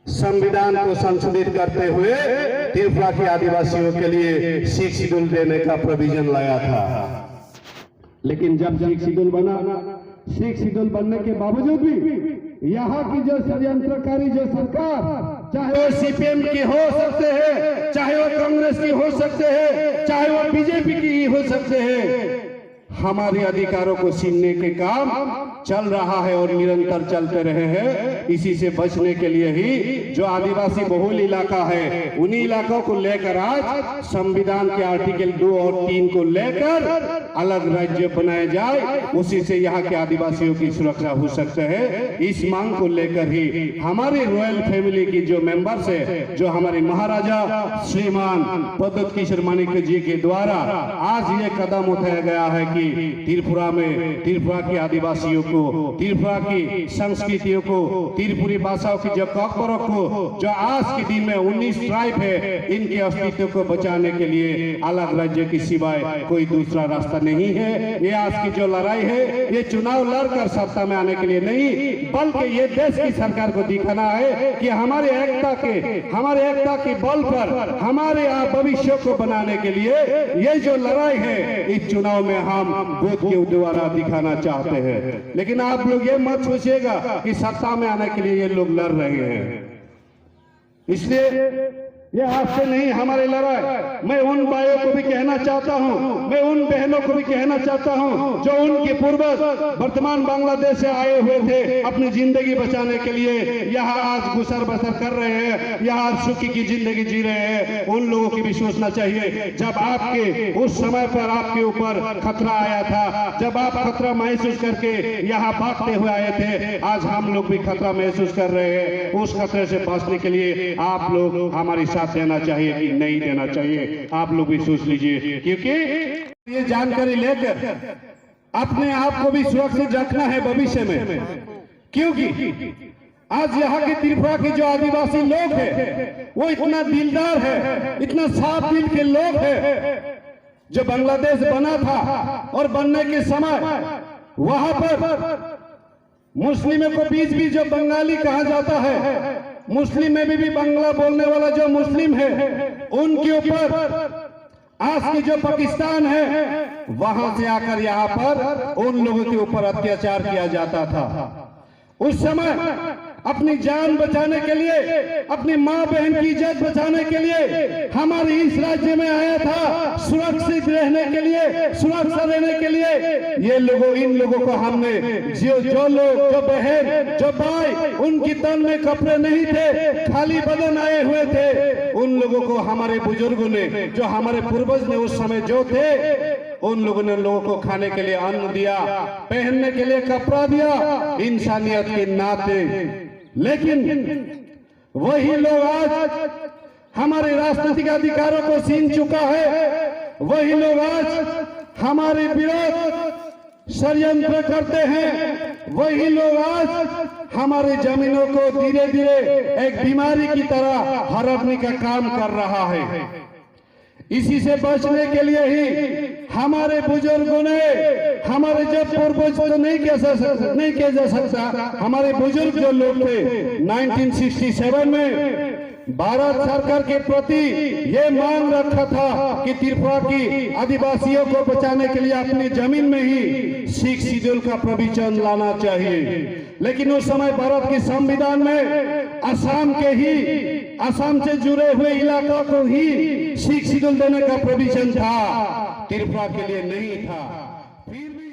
संविधान को संशोधित करते हुए त्रिपुरा के आदिवासियों के लिए 6 शेड्यूल देने का प्रोविजन लाया था। लेकिन जब 6 शेड्यूल बना, 6 शेड्यूल बनने के बावजूद भी यहाँ की जो षड्यंत्रकारी जो सरकार, चाहे वो सीपीएम की हो सकते हैं, चाहे वो कांग्रेस की हो सकते हैं, चाहे वो बीजेपी की हो सकते हैं, हमारे अधिकारों को छीनने के काम चल रहा है और निरंतर चलते रहे हैं। इसी से बचने के लिए ही जो आदिवासी बहुल इलाका है, उन्हीं इलाकों को लेकर आज संविधान के आर्टिकल 2 और 3 को लेकर अलग राज्य बनाया जाए, उसी से यहाँ के आदिवासियों की सुरक्षा हो सकते है। इस मांग को लेकर ही हमारी रॉयल फैमिली की जो मेंबर्स है, जो हमारे महाराजा श्रीमान प्रद्युत किशोर मानिक जी के द्वारा आज ये कदम उठाया गया है कि त्रिपुरा में त्रिपुरा के आदिवासियों को, त्रिपुरा की संस्कृतियों को, त्रिपुरी भाषाओं की जो कॉकबरों को, जो आज के दिन में 19 ट्राइब है, इनके अस्तित्व को बचाने के लिए अलग राज्य की सिवाय कोई दूसरा रास्ता नहीं है। ये आज की जो लड़ाई है, ये चुनाव लड़कर सत्ता में आने के लिए नहीं, बल्कि ये देश की सरकार को दिखाना है कि हमारे एकता के बल पर हमारे भविष्य को बनाने के लिए ये जो लड़ाई है, इस चुनाव में हम वोट के द्वारा दिखाना चाहते हैं। लेकिन आप लोग ये मत सोचिएगा कि सत्ता में आने के लिए ये लोग लड़ रहे हैं, इसलिए ये आपसे नहीं हमारी लड़ाई। मैं उन भाइयों को भी कहना चाहता हूं, मैं उन बहनों को भी कहना चाहता हूं जो उनके पूर्वज वर्तमान बांग्लादेश से आए हुए थे, अपनी जिंदगी बचाने के लिए यहाँ आज गुजर बसर कर रहे हैं, यहाँ सुखी की जिंदगी जी रहे हैं। उन लोगों की भी सोचना चाहिए, जब आपके उस समय पर आपके ऊपर खतरा आया था, जब आप खतरा महसूस करके यहाँ भागते हुए आए थे, आज हम लोग भी खतरा महसूस कर रहे हैं। उस खतरे से बचने के लिए आप लोग हमारी साथ देना चाहिए कि नहीं देना चाहिए, आप लोग भी सोच लीजिए, क्योंकि ये जानकारी लेकर अपने आप को भी सुरक्षित रखना है भविष्य में। क्योंकि आज यहाँ के त्रिपुरा के जो आदिवासी लोग हैं, वो इतना दिलदार है, इतना साफ दिल के लोग हैं। जो बांग्लादेश बना था और बनने के समय वहां पर मुस्लिमों को बीच भी जो बंगाली कहा जाता है, मुस्लिम में भी बांग्ला बोलने वाला जो मुस्लिम है, उनके ऊपर आज की जो पाकिस्तान है, वहां से आकर यहाँ पर उन लोगों के ऊपर अत्याचार किया जाता था। उस समय अपनी जान बचाने के लिए, अपनी माँ बहन की इज्जत बचाने के लिए हमारे इस राज्य में आया था, सुरक्षित रहने के लिए, सुरक्षा देने के लिए। ये लोगों, इन लोगों को हमने जो लोग, जो बहन, जो भाई, उनकी तन में कपड़े नहीं थे, खाली बदन आए हुए थे, उन लोगों को हमारे बुजुर्गों ने, जो हमारे पूर्वज ने उस समय जो थे, उन लोगों ने लोगों को खाने के लिए अन्न दिया, पहनने के लिए कपड़ा दिया, इंसानियत के नाते। लेकिन वही लोग आज हमारे राजनीतिक अधिकारों को छीन चुका है, वही लोग आज हमारे विरोध षड्यंत्र करते हैं, वही लोग आज हमारी जमीनों को धीरे धीरे एक बीमारी की तरह हड़पने का काम कर रहा है। इसी से बचने के लिए ही हमारे बुजुर्गों ने, हमारे जब पूर्वज तो नहीं किया जा सकता, हमारे बुजुर्ग जो लोग थे 1967 में भारत सरकार के प्रति ये मांग रखा था कि त्रिपुरा की आदिवासियों को बचाने के लिए अपनी जमीन में ही 6 शेड्यूल का प्रोविजन लाना चाहिए। लेकिन उस समय भारत के संविधान में असम से जुड़े हुए इलाकों को ही 6 शेड्यूल देने का प्रोविजन था, त्रिपुरा के लिए नहीं था। फिर भी